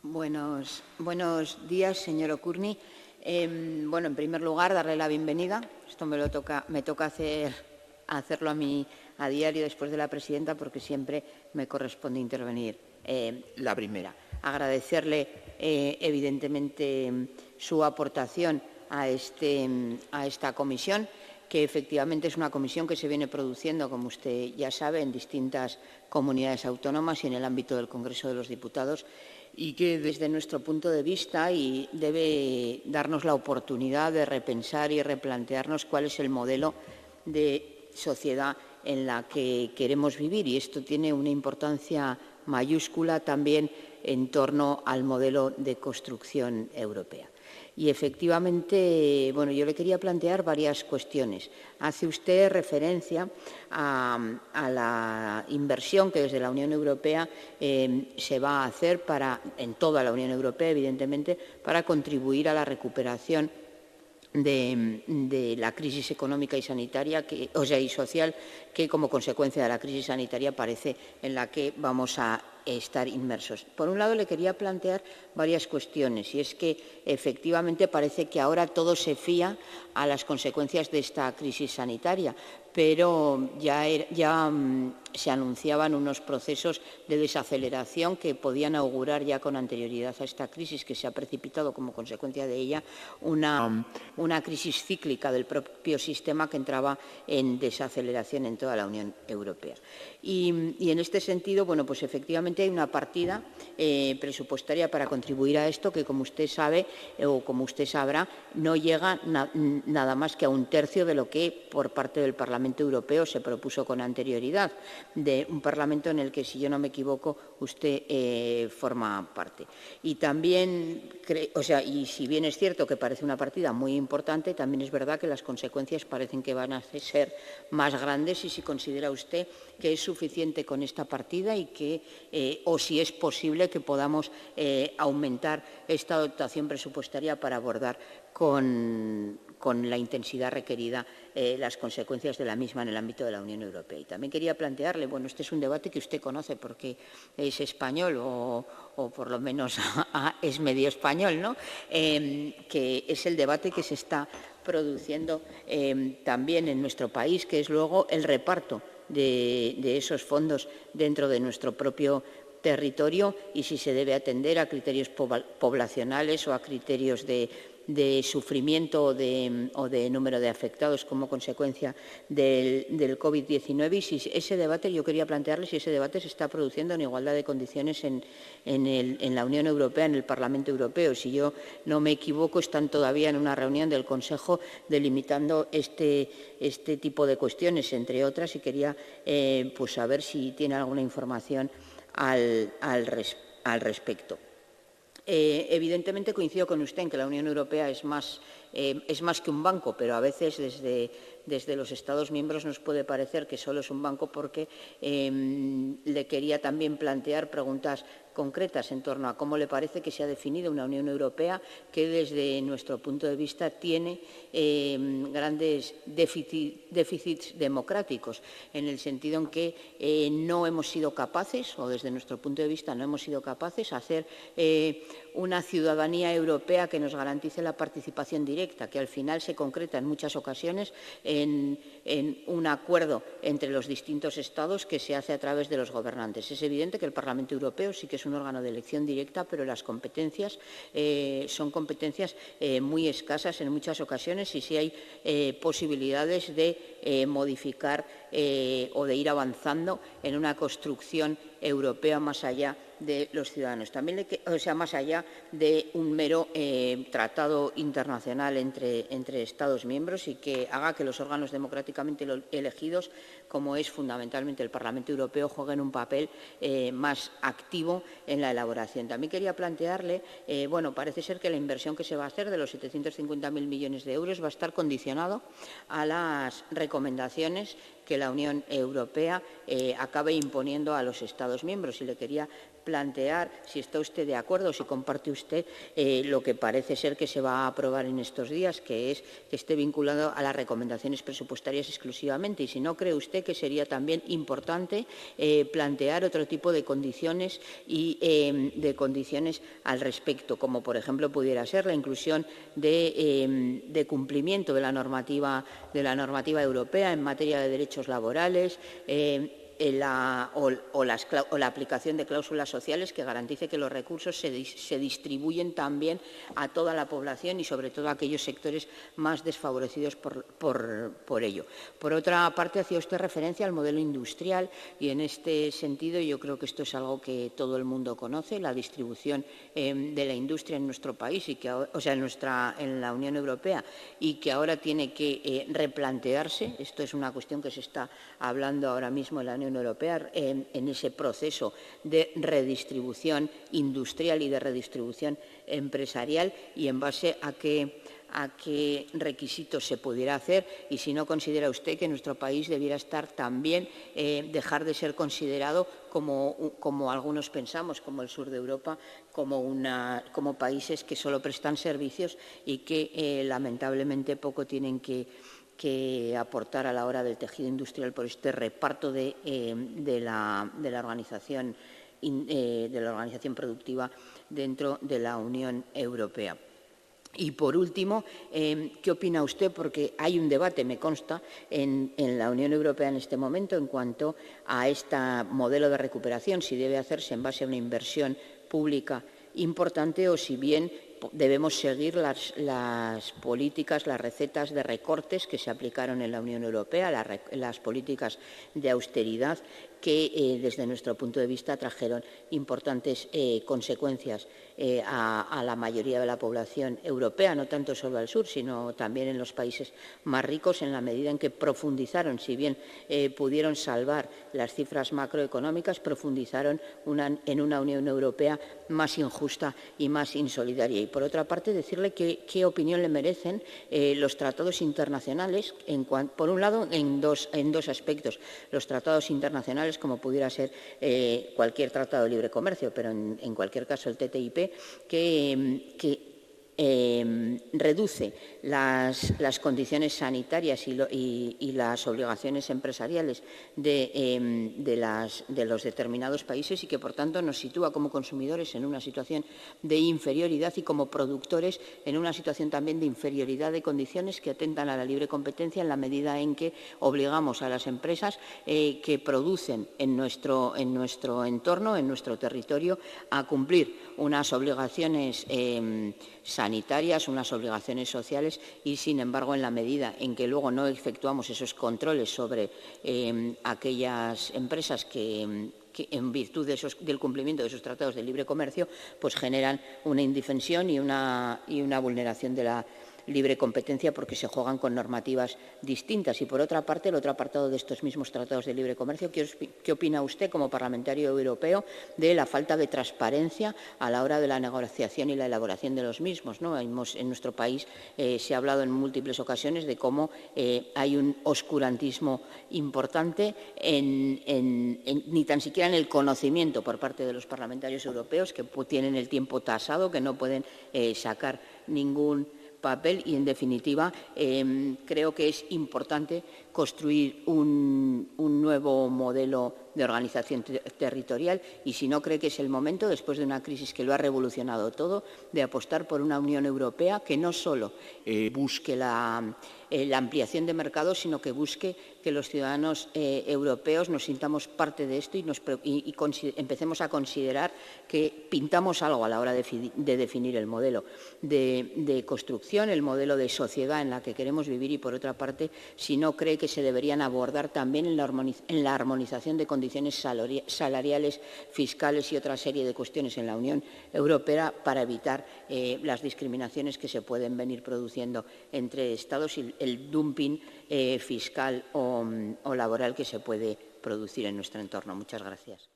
Buenos días, señor Ocurni. Bueno, en primer lugar, darle la bienvenida. Esto me toca hacerlo a mí a diario después de la presidenta, porque siempre me corresponde intervenir la primera. Agradecerle, evidentemente, su aportación a esta comisión, que efectivamente es una comisión que se viene produciendo, como usted ya sabe, en distintas comunidades autónomas y en el ámbito del Congreso de los Diputados, y que desde nuestro punto de vista debe darnos la oportunidad de repensar y replantearnos cuál es el modelo de sociedad en la que queremos vivir, y esto tiene una importancia mayúscula también en torno al modelo de construcción europea. Y efectivamente, bueno, yo le quería plantear varias cuestiones. Hace usted referencia a la inversión que desde la Unión Europea se va a hacer en toda la Unión Europea, evidentemente, para contribuir a la recuperación de la crisis económica y sanitaria, y social, que como consecuencia de la crisis sanitaria parece en la que vamos a estar inmersos. Por un lado, le quería plantear varias cuestiones, y es que efectivamente parece que ahora todo se fía a las consecuencias de esta crisis sanitaria, pero ya se anunciaban unos procesos de desaceleración que podían augurar ya con anterioridad a esta crisis, que se ha precipitado como consecuencia de ella una crisis cíclica del propio sistema que entraba en desaceleración en toda la Unión Europea. Y en este sentido, bueno, pues efectivamente hay una partida presupuestaria para contribuir a esto que, como usted sabe o como usted sabrá, no llega nada más que a un tercio de lo que por parte del Parlamento Europeo se propuso con anterioridad, de un Parlamento en el que, si yo no me equivoco, usted forma parte. Y también, y si bien es cierto que parece una partida muy importante, también es verdad que las consecuencias parecen que van a ser más grandes, y si considera usted que es suficiente con esta partida y o si es posible que podamos aumentar esta dotación presupuestaria para abordar con la intensidad requerida las consecuencias de la misma en el ámbito de la Unión Europea. Y también quería plantearle, bueno, este es un debate que usted conoce porque es español o por lo menos es medio español, ¿no? Que es el debate que se está produciendo también en nuestro país, que es luego el reparto de esos fondos dentro de nuestro propio territorio, y si se debe atender a criterios poblacionales o a criterios de sufrimiento o de número de afectados como consecuencia del COVID-19. Y si ese debate, yo quería plantearle si ese debate se está produciendo en igualdad de condiciones en la Unión Europea, en el Parlamento Europeo. Si yo no me equivoco, están todavía en una reunión del Consejo delimitando este tipo de cuestiones, entre otras, y quería pues saber si tiene alguna información al respecto. Evidentemente coincido con usted en que la Unión Europea es más que un banco, pero a veces desde los Estados miembros nos puede parecer que solo es un banco, porque le quería también plantear preguntas concretas en torno a cómo le parece que se ha definido una Unión Europea que, desde nuestro punto de vista, tiene grandes déficits democráticos, en el sentido en que no hemos sido capaces, o desde nuestro punto de vista no hemos sido capaces, de hacer una ciudadanía europea que nos garantice la participación directa, que al final se concreta en muchas ocasiones en un acuerdo entre los distintos Estados que se hace a través de los gobernantes. Es evidente que el Parlamento Europeo sí que es un órgano de elección directa, pero las competencias son competencias muy escasas en muchas ocasiones, y sí hay posibilidades de modificar o de ir avanzando en una construcción europea más allá de los ciudadanos, también más allá de un mero tratado internacional entre Estados miembros, y que haga que los órganos democráticamente elegidos, como es fundamentalmente el Parlamento Europeo, jueguen un papel más activo en la elaboración. También quería plantearle, bueno, parece ser que la inversión que se va a hacer de los 750.000 millones de euros va a estar condicionado a las recomendaciones que la Unión Europea acabe imponiendo a los Estados miembros, y le quería plantear si está usted de acuerdo, si comparte usted lo que parece ser que se va a aprobar en estos días, que es que esté vinculado a las recomendaciones presupuestarias exclusivamente, y si no cree usted cree que sería también importante plantear otro tipo de condiciones y de condiciones al respecto, como por ejemplo pudiera ser la inclusión de cumplimiento de la normativa europea en materia de derechos laborales, o la aplicación de cláusulas sociales que garantice que los recursos se distribuyen también a toda la población y sobre todo a aquellos sectores más desfavorecidos por ello. Por otra parte, hacía usted referencia al modelo industrial y en este sentido yo creo que esto es algo que todo el mundo conoce, la distribución de la industria en nuestro país, en la Unión Europea, y que ahora tiene que replantearse. Esto es una cuestión que se está hablando ahora mismo en la Unión Europea en ese proceso de redistribución industrial y de redistribución empresarial y en base a qué requisitos se pudiera hacer y si no considera usted que nuestro país debiera estar también, dejar de ser considerado como algunos pensamos, como el sur de Europa, como países que solo prestan servicios y que lamentablemente poco tienen que aportar a la hora del tejido industrial por este reparto de la organización productiva dentro de la Unión Europea. Y, por último, ¿qué opina usted? Porque hay un debate, me consta, en la Unión Europea en este momento en cuanto a este modelo de recuperación, si debe hacerse en base a una inversión pública importante o si bien debemos seguir las políticas, las recetas de recortes que se aplicaron en la Unión Europea, las políticas de austeridad que desde nuestro punto de vista trajeron importantes consecuencias a la mayoría de la población europea, no tanto solo al sur, sino también en los países más ricos, en la medida en que profundizaron, si bien pudieron salvar las cifras macroeconómicas, profundizaron en una Unión Europea más injusta y más insolidaria. Y, por otra parte, decirle qué opinión le merecen los tratados internacionales, por un lado, en dos aspectos. Los tratados internacionales, como pudiera ser cualquier tratado de libre comercio, pero en cualquier caso el TTIP, que reduce las condiciones sanitarias y las obligaciones empresariales de los determinados países y que, por tanto, nos sitúa como consumidores en una situación de inferioridad y como productores en una situación también de inferioridad de condiciones que atentan a la libre competencia en la medida en que obligamos a las empresas que producen en nuestro entorno, en nuestro territorio, a cumplir unas obligaciones sanitarias, unas obligaciones sociales y, sin embargo, en la medida en que luego no efectuamos esos controles sobre aquellas empresas que en virtud del cumplimiento de esos tratados de libre comercio, pues generan una indefensión y una vulneración de la libre competencia porque se juegan con normativas distintas. Y, por otra parte, el otro apartado de estos mismos tratados de libre comercio, ¿qué opina usted como parlamentario europeo de la falta de transparencia a la hora de la negociación y la elaboración de los mismos, ¿no? En nuestro país se ha hablado en múltiples ocasiones de cómo hay un oscurantismo importante ni tan siquiera en el conocimiento por parte de los parlamentarios europeos que tienen el tiempo tasado, que no pueden sacar ningún papel y, en definitiva, creo que es importante construir un nuevo modelo de organización territorial y, si no cree que es el momento, después de una crisis que lo ha revolucionado todo, de apostar por una Unión Europea que no solo busque la ampliación de mercados, sino que busque que los ciudadanos europeos nos sintamos parte de esto y empecemos a considerar que pintamos algo a la hora de definir el modelo de construcción, el modelo de sociedad en la que queremos vivir y, por otra parte, si no cree que se deberían abordar también en la armonización de condiciones salariales, fiscales y otra serie de cuestiones en la Unión Europea para evitar las discriminaciones que se pueden venir produciendo entre Estados y el dumping fiscal o laboral que se puede producir en nuestro entorno. Muchas gracias.